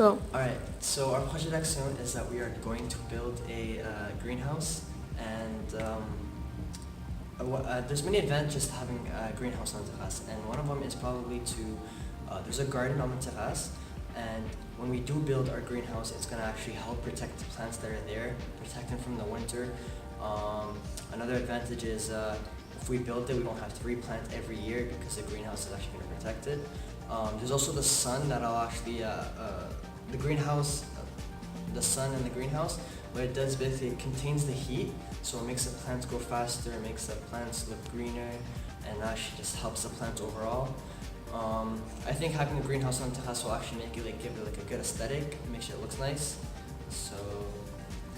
go. Alright, so our projet d'action is that we are going to build a greenhouse, and there's many advantages to having a greenhouse on the terrace, and one of them is probably there's a garden on the terrace, and when we do build our greenhouse, it's going to actually help protect the plants that are there, protect them from the winter. Another advantage is if we build it, we don't have to replant every year because the greenhouse is actually going to protect it. There's also the sun that'll actually, the greenhouse, the sun in the greenhouse, what it does basically, it contains the heat, so it makes the plants grow faster, it makes the plants look greener, and actually just helps the plants overall. I think having a greenhouse on the terrace will actually make it give it a good aesthetic, make sure it looks nice. So,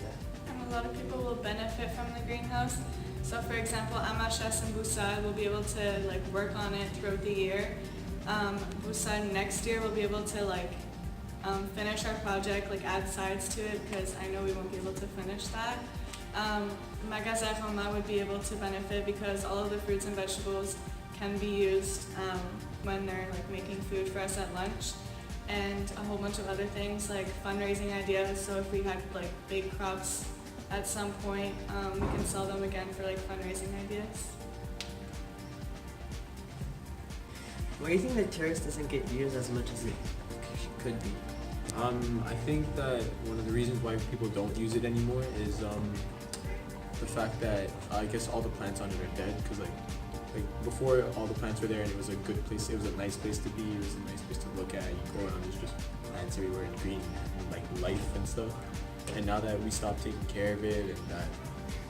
yeah. And a lot of people will benefit from the greenhouse. So for example, Ammar and Weesam will be able to work on it throughout the year. Weesam next year will be able to finish our project, add sides to it, because I know we won't be able to finish that. Ammar would be able to benefit because all of the fruits and vegetables can be used when they're making food for us at lunch, and a whole bunch of other things like fundraising ideas. So if we had big crops at some point, we can sell them again for fundraising ideas. Why do you think the terrace doesn't get used as much as it could be? I think that one of the reasons why people don't use it anymore is the fact that I guess all the plants on it are dead, because before all the plants were there and it was a good place, it was a nice place to be, it was a nice place to look at, you go around, there's just plants everywhere and green and life and stuff. And now that we stopped taking care of it and that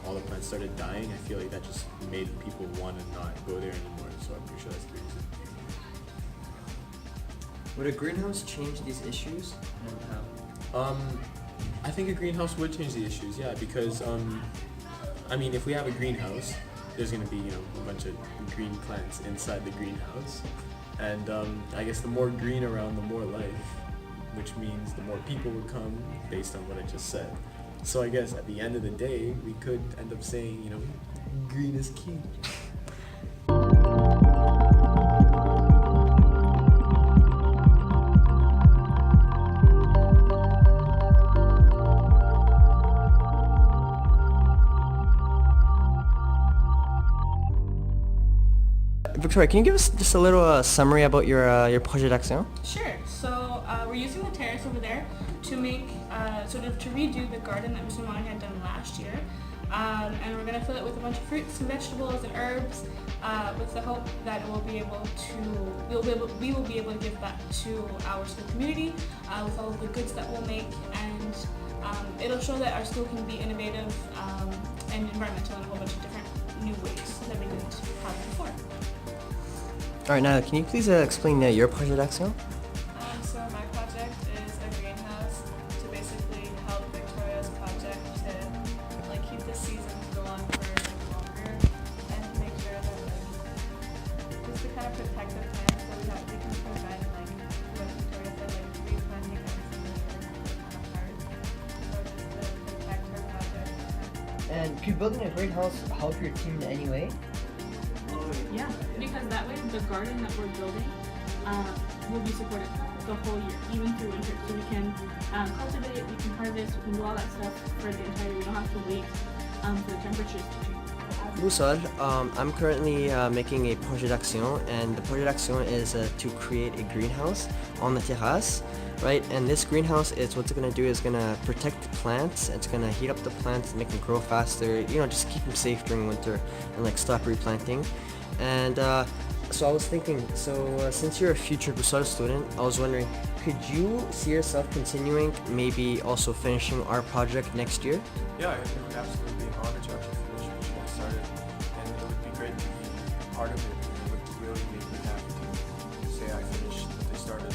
all the plants started dying, I feel like that just made people want to not go there anymore, so I'm pretty sure that's the reason. Would a greenhouse change these issues, and how? I think a greenhouse would change the issues, yeah, because if we have a greenhouse, there's going to be a bunch of green plants inside the greenhouse, and I guess the more green around, the more life, which means the more people would come based on what I just said. So I guess at the end of the day, we could end up saying, green is king. Victoria, can you give us just a little summary about your projet d'action? Sure. So we're using the terrace over there to make to redo the garden that Mr. Mani had done last year, and we're going to fill it with a bunch of fruits and vegetables and herbs, with the hope that we will be able to give that to our school community with all of the goods that we'll make, and it'll show that our school can be innovative and environmental in a whole bunch of different new ways that we didn't have before. Alright, Natalie, can you please explain your projet d'action? So my project is a greenhouse to basically help Victoria's project to keep the seasons go on for longer, and to make sure that just to kind of protect the plants, so we can prevent what Victoria said, replanting and some of the kind of hard. So just to protect her project. And could building a greenhouse help your team in any way? Yeah, because that way the garden that we're building will be supported the whole year, even through winter. So we can cultivate it, we can harvest, we can do all that stuff for the entire year. We don't have to wait for the temperatures to change. Bonsoir, I'm currently making a projet d'action, and the projet d'action is to create a greenhouse on the terrace, right? And this greenhouse is what's going to do is going to protect the plants. It's going to heat up the plants, make them grow faster, just keep them safe during winter, and stop replanting. And so I was thinking, since you're a future Busol student, I was wondering, could you see yourself continuing, maybe also finishing our project next year? Yeah, it would absolutely be an honor to actually finish what you guys started, and it would be great to be part of it. It would really make me happy to say I finished what they started.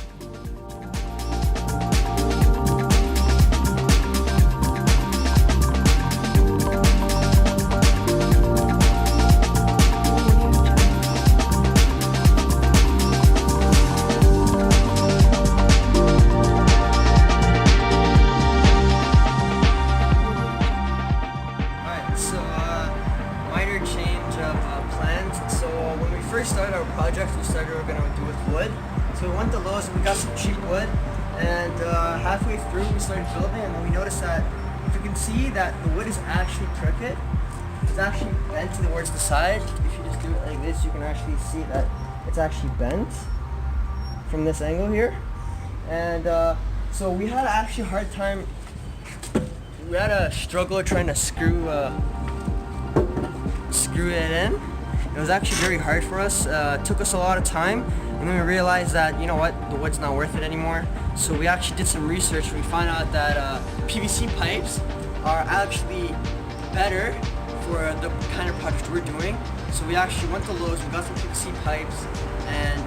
First started our project, we were going to do with wood. So we went to Lowe's and we got some cheap wood, And halfway through we started building, and then we noticed that if you can see that the wood is actually crooked, it's actually bent towards the side. If you just do it like this, you can actually see that it's actually bent from this angle here. And so we had actually a hard time, we had a struggle trying to screw it in. It was actually very hard for us. It took us a lot of time, and then we realized that, you know what, the wood's not worth it anymore. So we actually did some research, and we found out that PVC pipes are actually better for the kind of project we're doing. So we actually went to Lowe's, we got some PVC pipes, and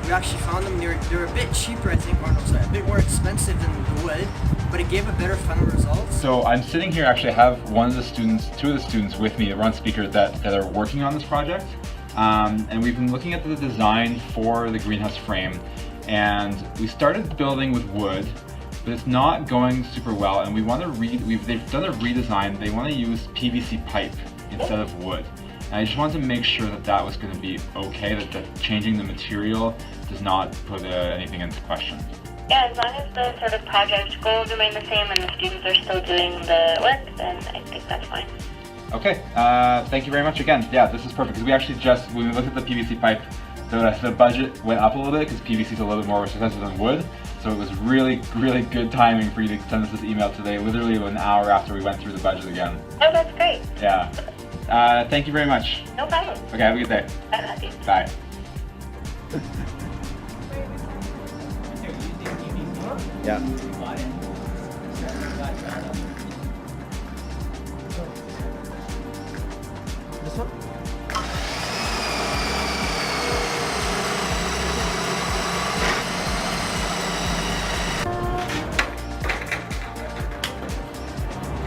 we actually found them. They're a bit cheaper, I think, or no, sorry, a bit more expensive than the wood, but it gave a better final result. So I'm sitting here, actually I have two of the students with me that were on speaker that are working on this project. And we've been looking at the design for the greenhouse frame, and we started building with wood, but it's not going super well, and we want to they've done a redesign. They want to use PVC pipe instead of wood. And I just wanted to make sure that that was going to be okay, that changing the material does not put anything into question. Yeah, as long as the sort of project goals remain the same and the students are still doing the work, then I think that's fine. Okay, thank you very much again. Yeah, this is perfect, because we actually when we looked at the PVC pipe, the budget went up a little bit because PVC is a little bit more expensive than wood. So it was really, really good timing for you to send us this email today, literally an hour after we went through the budget again. Oh, that's great. Yeah. Thank you very much. No problem. Okay, have a good day. Bye. Bye. Yeah. This one?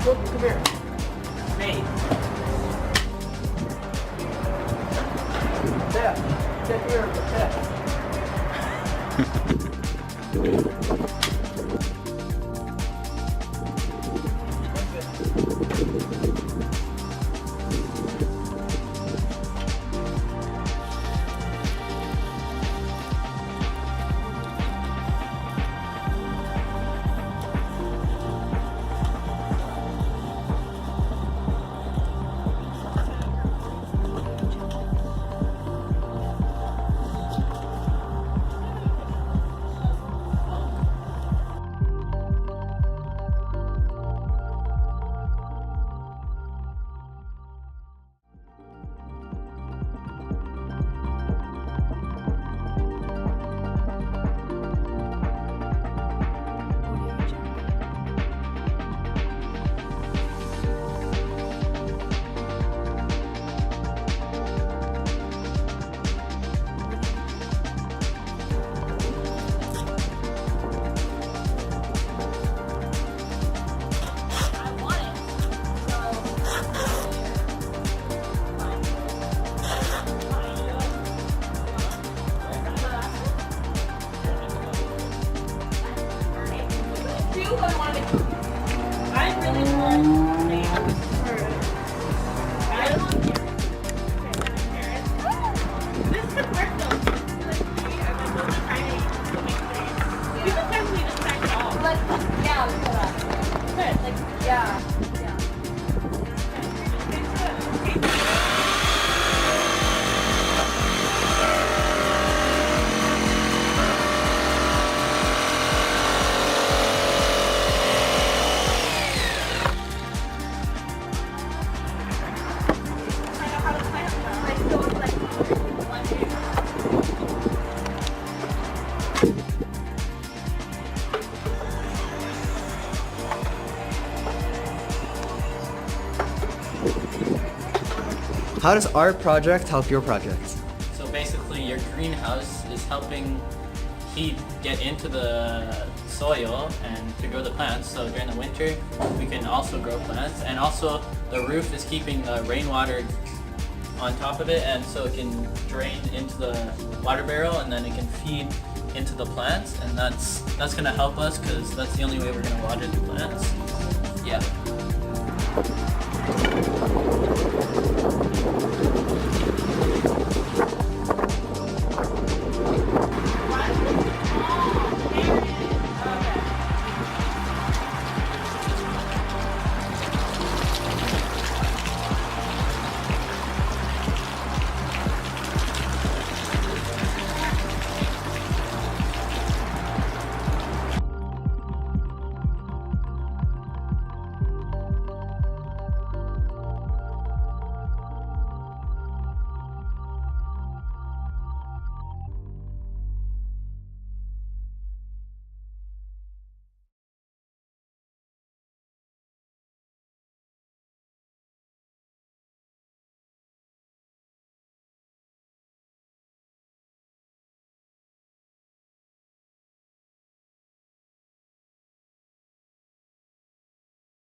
Look, come here. Hey. Yeah. Get here. Yeah. How does our project help your project? So basically your greenhouse is helping heat get into the soil and to grow the plants. So during the winter we can also grow plants, and also the roof is keeping the rainwater on top of it, and so it can drain into the water barrel and then it can feed into the plants, and that's going to help us because that's the only way we're going to water the plants. Yeah.